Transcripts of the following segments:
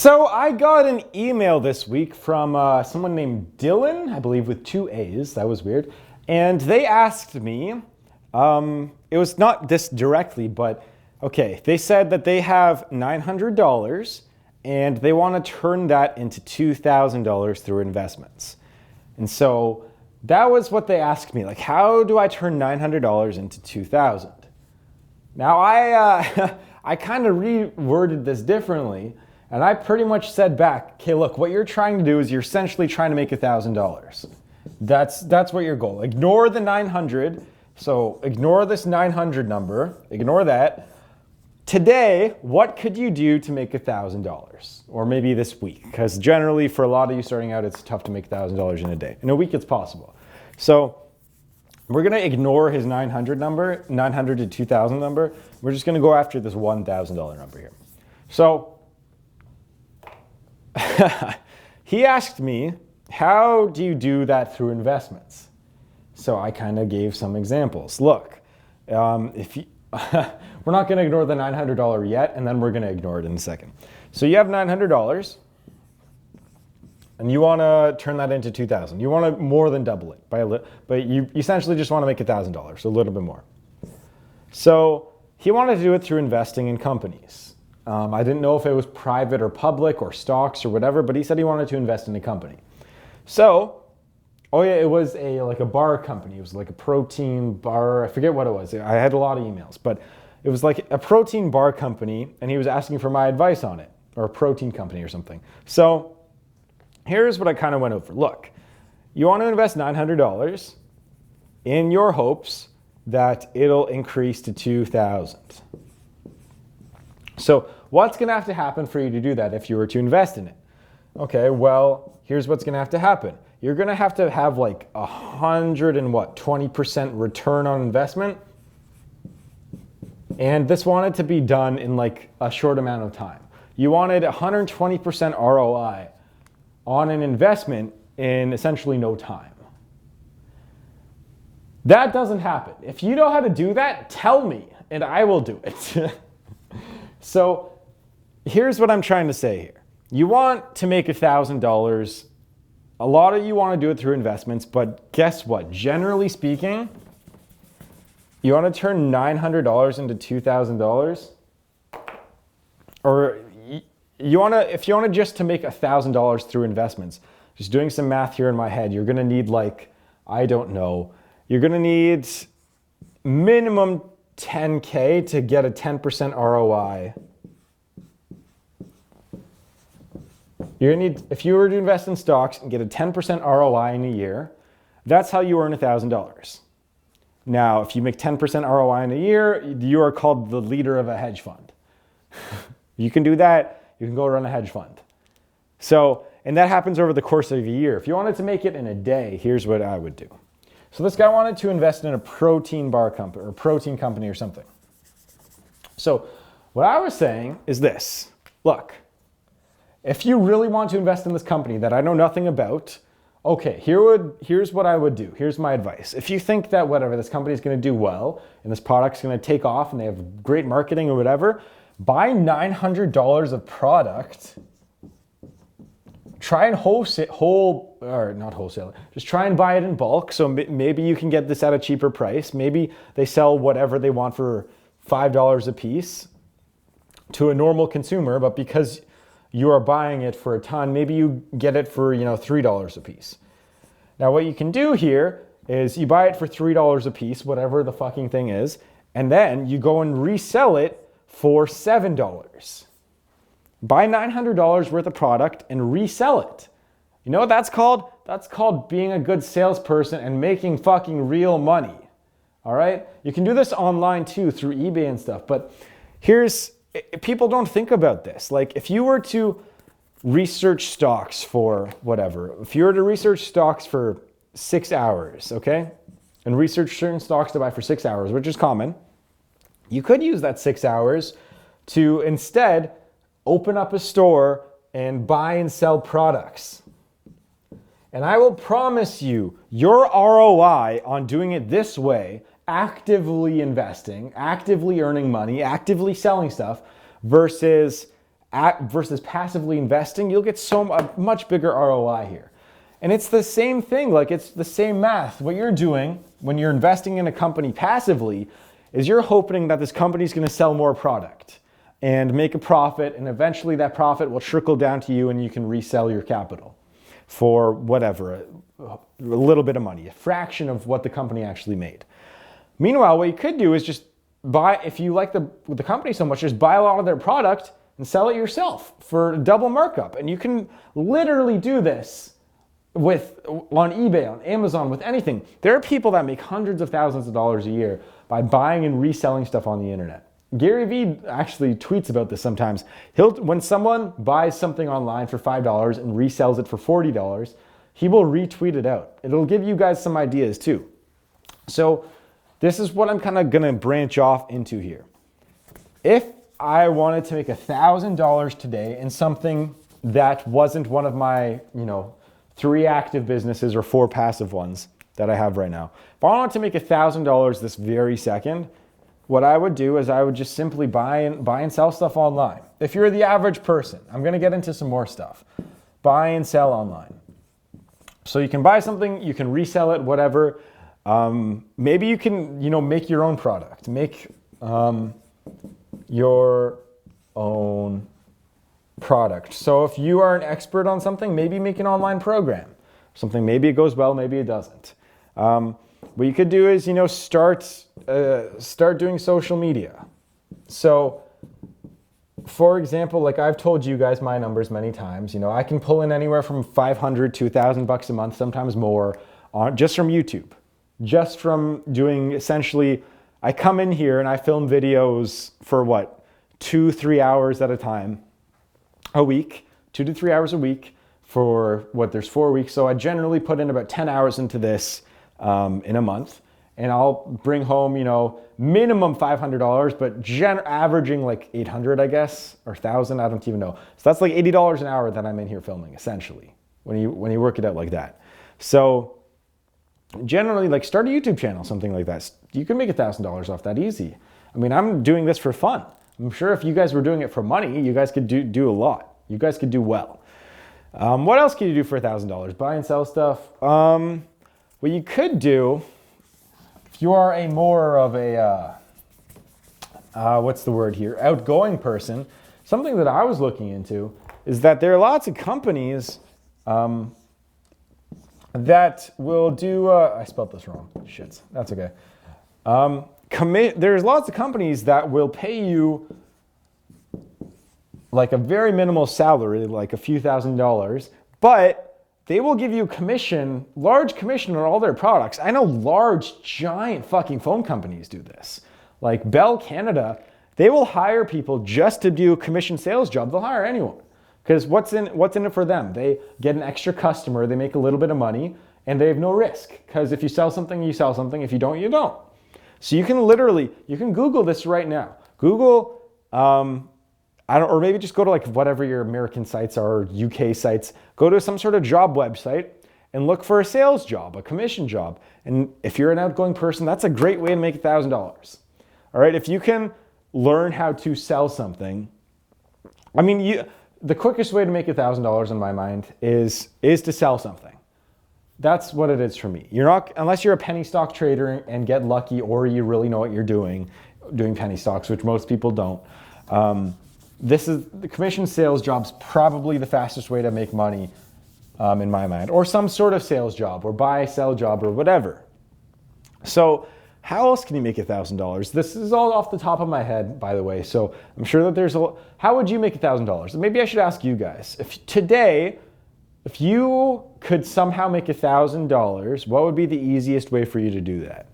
So I got an email this week from someone named Dylan, I believe with 2 A's, that was weird. And they asked me, it was not this directly, but okay, they said that they have $900 and they want to turn that into $2,000 through investments. And so that was what they asked me, like, how do I turn $900 into $2,000? Now I kind of reworded this differently. And I pretty much said back, okay, look, what you're trying to do is you're essentially trying to make $1,000. That's what your goal. Ignore the 900. So ignore this 900 number. Ignore that. Today, what could you do to make $1,000? Or maybe this week, because generally for a lot of you starting out, it's tough to make $1,000 in a day. In a week, it's possible. So we're going to ignore his 900 number, 900 to 2,000 number. We're just going to go after this $1,000 number here. So he asked me, how do you do that through investments? So I kind of gave some examples. Look, if you, we're not going to ignore the $900 yet, and then we're going to ignore it in a second. So you have $900, and you want to turn that into $2,000. You want to more than double it, but you essentially just want to make $1,000, so a little bit more. So he wanted to do it through investing in companies. I didn't know if it was private or public or stocks or whatever, but he said he wanted to invest in a company. So, oh yeah, it was like a bar company. It was like a protein bar. I forget what it was. I had a lot of emails, but it was like a protein bar company, and he was asking for my advice on it, or a protein company or something. So here's what I kind of went over. Look, you want to invest $900 in your hopes that it'll increase to $2,000. So what's going to have to happen for you to do that if you were to invest in it? Okay, well, here's what's going to have to happen. You're going to have like 20% return on investment. And this wanted to be done in like a short amount of time. You wanted 120% ROI on an investment in essentially no time. That doesn't happen. If you know how to do that, tell me and I will do it. So here's what I'm trying to say here. You want to make $1,000. A lot of you want to do it through investments, but guess what? Generally speaking, you want to turn $900 into $2,000, or if you want to just to make $1,000 through investments, just doing some math here in my head, you're going to need like, I don't know, you're going to need minimum $10K to get a 10% ROI. You're gonna need, if you were to invest in stocks and get a 10% ROI in a year, that's how you earn $1,000. Now, if you make 10% ROI in a year, you are called the leader of a hedge fund. You can do that, you can go run a hedge fund. So, and that happens over the course of a year. If you wanted to make it in a day, here's what I would do. So this guy wanted to invest in a protein bar company or protein company or something. So what I was saying is this. Look, if you really want to invest in this company that I know nothing about, okay, here's what I would do. Here's my advice. If you think that whatever, this company is going to do well and this product's going to take off and they have great marketing or whatever, buy $900 of product. Try and just try and buy it in bulk. So maybe you can get this at a cheaper price. Maybe they sell whatever they want for $5 a piece to a normal consumer, but because you are buying it for a ton, maybe you get it for, $3 a piece. Now what you can do here is you buy it for $3 a piece, whatever the fucking thing is, and then you go and resell it for $7. Buy $900 worth of product and resell it. You know what that's called? That's called being a good salesperson and making fucking real money. All right? You can do this online too through eBay and stuff, but people don't think about this. Like if you were to research stocks for whatever, if you were to research stocks for 6 hours, okay? And research certain stocks to buy for 6 hours, which is common, you could use that 6 hours to instead open up a store and buy and sell products. And I will promise you, your ROI on doing it this way, actively investing, actively earning money, actively selling stuff, versus versus passively investing, you'll get a much bigger ROI here. And it's the same thing, like it's the same math. What you're doing when you're investing in a company passively is you're hoping that this company is going to sell more product and make a profit, and eventually that profit will trickle down to you and you can resell your capital for whatever, a little bit of money, a fraction of what the company actually made. Meanwhile, what you could do is just buy, if you like the company so much, just buy a lot of their product and sell it yourself for double markup. And you can literally do this on eBay, on Amazon, with anything. There are people that make hundreds of thousands of dollars a year by buying and reselling stuff on the internet. Gary Vee actually tweets about this sometimes. When someone buys something online for $5 and resells it for $40, he will retweet it out. It'll give you guys some ideas too. So this is what I'm kind of gonna branch off into here. If I wanted to make $1,000 today in something that wasn't one of my, 3 active businesses or 4 passive ones that I have right now. If I wanted to make $1,000 this very second, what I would do is I would just simply buy and sell stuff online. If you're the average person, I'm gonna get into some more stuff. Buy and sell online. So you can buy something, you can resell it, whatever. Maybe you can, make your own product. Make your own product. So if you are an expert on something, maybe make an online program. Something, maybe it goes well, maybe it doesn't. What you could do is, start doing social media. So, for example, like I've told you guys my numbers many times, I can pull in anywhere from $500 to $1,000 a month, sometimes more, just from YouTube. Just from doing essentially, I come in here and I film videos for 2-3 hours at a time, a week, 2 to 3 hours a week for there's 4 weeks. So I generally put in about 10 hours into this in a month, and I'll bring home, minimum $500, but averaging like 800, I guess, or 1,000, I don't even know. So that's like $80 an hour that I'm in here filming, essentially, when you work it out like that. So generally, like, start a YouTube channel, something like that. You can make $1,000 off that easy. I mean, I'm doing this for fun. I'm sure if you guys were doing it for money, you guys could do a lot. You guys could do well. What else can you do for $1,000? Buy and sell stuff. What you could do, if you are a more of a, what's the word here, outgoing person, something that I was looking into is that there are lots of companies that will do, I spelled this wrong, shit, that's okay. There's lots of companies that will pay you like a very minimal salary, like a few $1,000s, but they will give you large commission on all their products. I know large, giant fucking phone companies do this. Like Bell Canada, they will hire people just to do a commission sales job. They'll hire anyone. Because what's in it for them? They get an extra customer, they make a little bit of money, and they have no risk. Because if you sell something, you sell something. If you don't, you don't. So you can Google this right now. Google, or maybe just go to like whatever your American sites are, or UK sites. Go to some sort of job website and look for a sales job, a commission job. And if you're an outgoing person, that's a great way to make $1,000. All right, if you can learn how to sell something, I mean, the quickest way to make $1,000 in my mind is to sell something. That's what it is for me. Unless you're a penny stock trader and get lucky, or you really know what you're doing penny stocks, which most people don't. The commission sales job's probably the fastest way to make money in my mind, or some sort of sales job, or buy, sell job, or whatever. So how else can you make $1,000? This is all off the top of my head, by the way. So I'm sure that how would you make $1,000? Maybe I should ask you guys. If you could somehow make $1,000, what would be the easiest way for you to do that?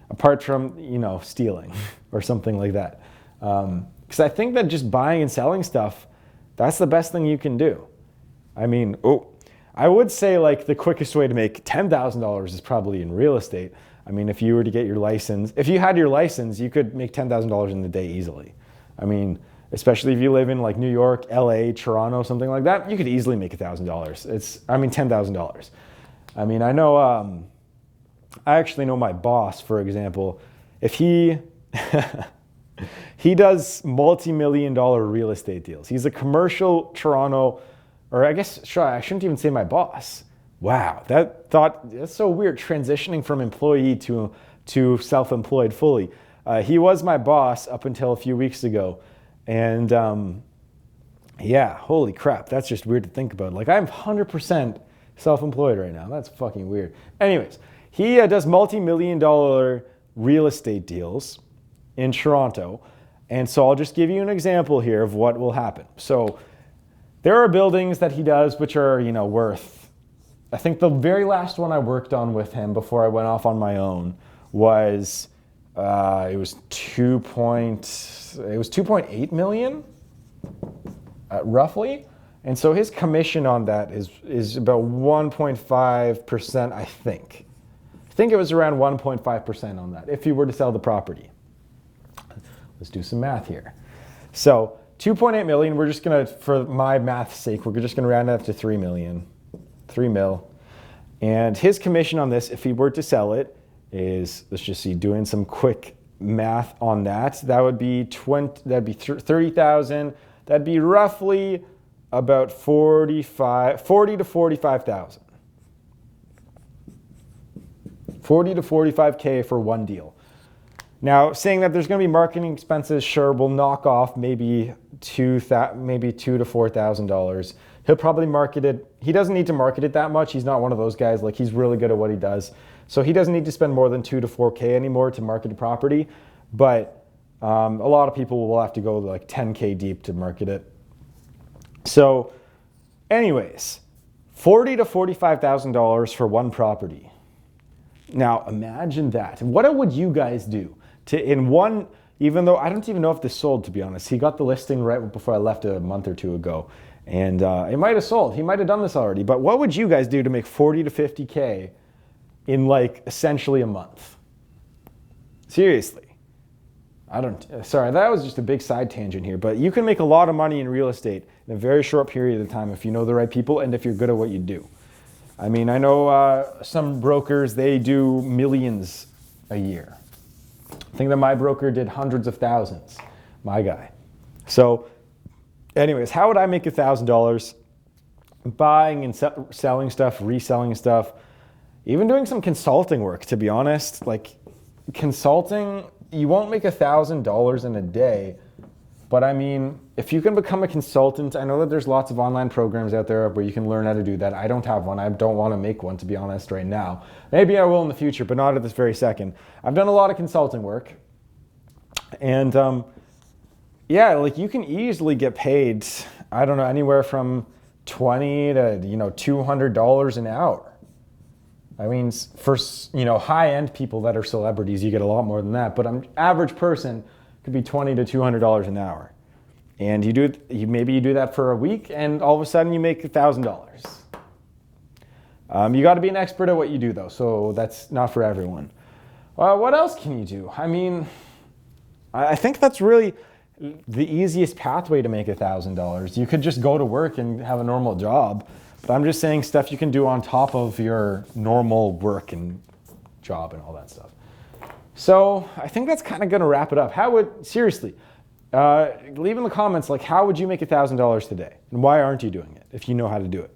Apart from, stealing or something like that. Because I think that just buying and selling stuff, that's the best thing you can do. I mean, I would say like the quickest way to make $10,000 is probably in real estate. I mean, if you were to get your license, if you had your license, you could make $10,000 in a day easily. I mean, especially if you live in like New York, LA, Toronto, something like that, you could easily make $1,000. $10,000. I mean, I know, I actually know my boss, for example, if he, He does multi-million dollar real estate deals. He's a commercial Toronto, or I guess, sure, I shouldn't even say my boss. Wow, that's so weird, transitioning from employee to self-employed fully. He was my boss up until a few weeks ago. And yeah, holy crap, that's just weird to think about. Like, I'm 100% self-employed right now. That's fucking weird. Anyways, he does multi-million dollar real estate deals in Toronto. And so I'll just give you an example here of what will happen. So there are buildings that he does which are, worth, I think the very last one I worked on with him before I went off on my own was, it was 2.8 million, roughly. And so his commission on that is about 1.5%, I think. I think it was around 1.5% on that if he were to sell the property. Let's do some math here. So 2.8 million, we're just gonna, for my math's sake, we're just gonna round it up to 3 million, 3 mil. And his commission on this, if he were to sell it, is, let's just see, doing some quick math on that, that would be 30,000. That'd be roughly about 40 to 45,000. 40 to 45K for one deal. Now, saying that there's going to be marketing expenses, sure, we'll knock off maybe $2,000 to $4,000. He'll probably market it. He doesn't need to market it that much. He's not one of those guys. Like, he's really good at what he does. So he doesn't need to spend more than 2 to 4K anymore to market a property. But a lot of people will have to go like 10K deep to market it. So anyways, $40,000 to $45,000 for one property. Now imagine that. What would you guys do in one, even though I don't even know if this sold, to be honest. He got the listing right before I left a month or two ago. And it might have sold. He might have done this already. But what would you guys do to make 40 to 50K in like essentially a month? Seriously. Sorry, that was just a big side tangent here, but you can make a lot of money in real estate in a very short period of time if you know the right people and if you're good at what you do. I mean, I know some brokers, they do millions a year. I think that my broker did hundreds of thousands, my guy. So anyways, how would I make $1,000 buying and selling stuff, reselling stuff, even doing some consulting work, to be honest? Like, consulting, you won't make $1,000 in a day, but I mean, if you can become a consultant, I know that there's lots of online programs out there where you can learn how to do that. I don't have one. I don't want to make one, to be honest, right now. Maybe I will in the future, but not at this very second. I've done a lot of consulting work, and yeah, like, you can easily get paid, I don't know, anywhere from $20 to $200 an hour. I mean, for high-end people that are celebrities, you get a lot more than that. But an average person could be $20 to $200 an hour, and maybe you do that for a week, and all of a sudden you make $1,000. You got to be an expert at what you do, though, so that's not for everyone. What else can you do? I mean, I think that's really the easiest pathway to make $1,000. You could just go to work and have a normal job. But I'm just saying stuff you can do on top of your normal work and job and all that stuff. So I think that's kind of going to wrap it up. Seriously, leave in the comments, like, how would you make $1,000 today? And why aren't you doing it if you know how to do it?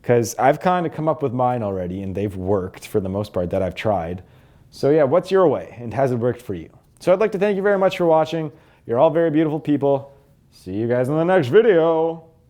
Because I've kind of come up with mine already, and they've worked for the most part that I've tried. So yeah, what's your way, and has it worked for you? So I'd like to thank you very much for watching. You're all very beautiful people. See you guys in the next video.